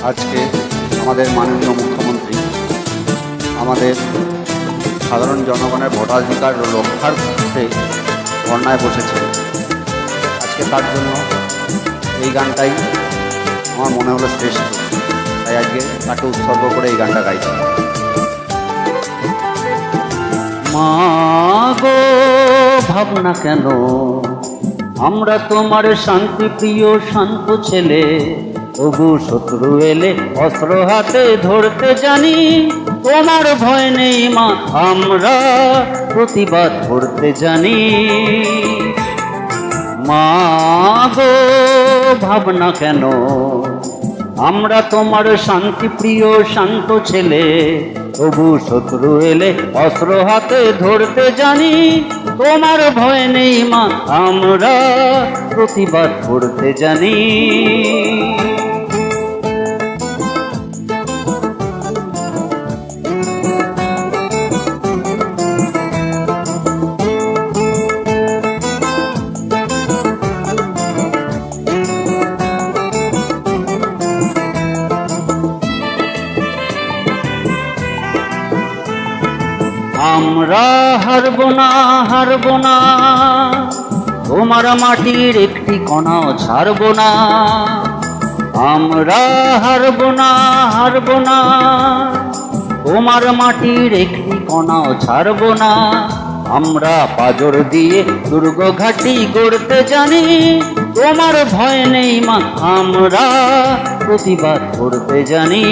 আজকে আমাদের মাননীয় মুখ্যমন্ত্রী আমাদের সাধারণ জনগণের ভোটাধিকার রক্ষার্থে ধর্নায় বসেছে। আজকে তার জন্য এই গানটাই আমার মনে হলো শ্রেষ্ঠ, তাই আজকে তাকে উৎসর্গ করে এই গানটা গাইছি। মা গো ভাবনা কেন, আমরা তোমার শান্তি প্রিয় শান্ত ছেলে, তবু শত্রু এলে অস্ত্র হাতে ধরতে জানি। তোমার ভয় নেই মা, আমরা প্রতিবাদ করতে জানি। মা গো ভাবনা কেন, আমরা তোমার শান্তি প্রিয় শান্ত ছেলে, তবু শত্রু এলে অস্ত্র হাতে ধরতে জানি। তোমার ভয় নেই মা, আমরা প্রতিবাদ করতে জানি। আমরা হারব না, হারব না, তোমার মাটির একটি কণাও ছাড়ব না। আমরা হারব না, হারব না, তোমার মাটির একটি কণাও ছাড়ব না। আমরা পাজর দিয়ে দুর্গ ঘাঁটি গড়তে জানি। তোমার ভয় নেই মা, আমরা প্রতিবাদ করতে জানি।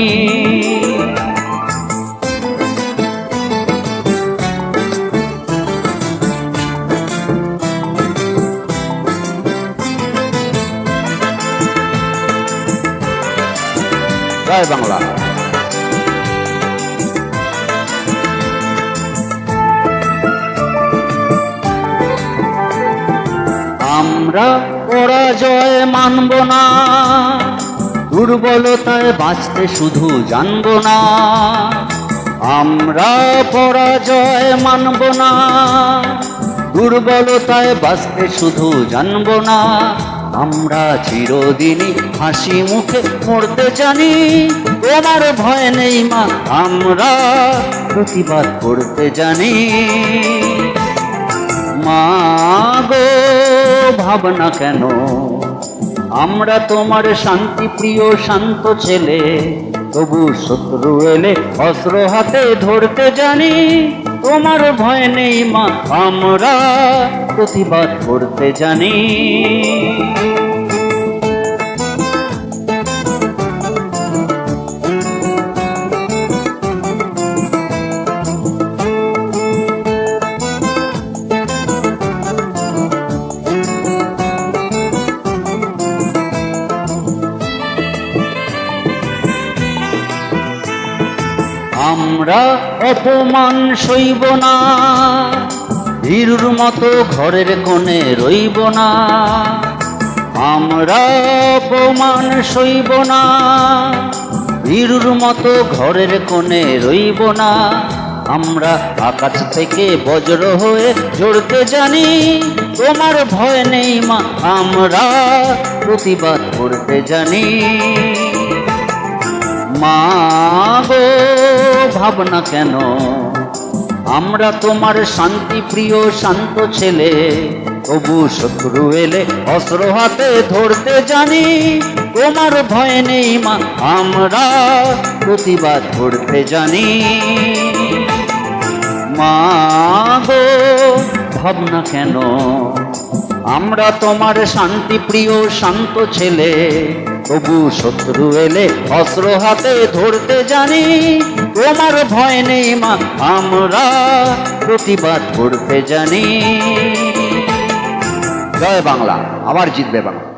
জয় বাংলা। আমরা পরাজয় মানব না, দুর্বলতায় বাঁচতে শুধু জানব না। আমরা পরাজয় মানব না, দুর্বলতায় বাঁচতে শুধু জানব না। আমরা চিরদিনই হাসি মুখে মরতে জানি। তোমার ভয় নেই মা, আমরা প্রতিবাদ করতে জানি। মা গো ভাবনা কেন, আমরা তোমার শান্তি প্রিয় শান্ত ছেলে, তবু শত্রু এলে অস্ত্র হাতে ধরতে জানি। তোমার ভয় নেই মা, আমরা প্রতিবাদ করতে জানি। আমরা অপমান সইব না, ভীরুর মতো ঘরের কোণে রইব না। আমরা অপমান সইব না, ভীরুর মতো ঘরের কোণে রইব না। আমরা আকাশ থেকে বজ্র হয়ে ঝরতে জানি। তোমার ভয় নেই মা, আমরা প্রতিবাদ করতে জানি। মা গো ভাবনা কেন, আমরা তোমার শান্তি প্রিয় শান্ত ছেলে, তবু শত্রু এলে অস্ত্র হাতে ধরতে জানি। তোমার ভয় নেই মা, আমরা প্রতিবাদ করতে জানি। মা গো ভাবনা কেন, আমরা তোমার শান্তি প্রিয় শান্ত ছেলে, তবু শত্রু এলে অস্ত্র হাতে ধরতে জানি। তোমার ভয় নেই মা, আমরা প্রতিবাদ করতে জানি। জয় বাংলা। আবার জিতবে বাংলা।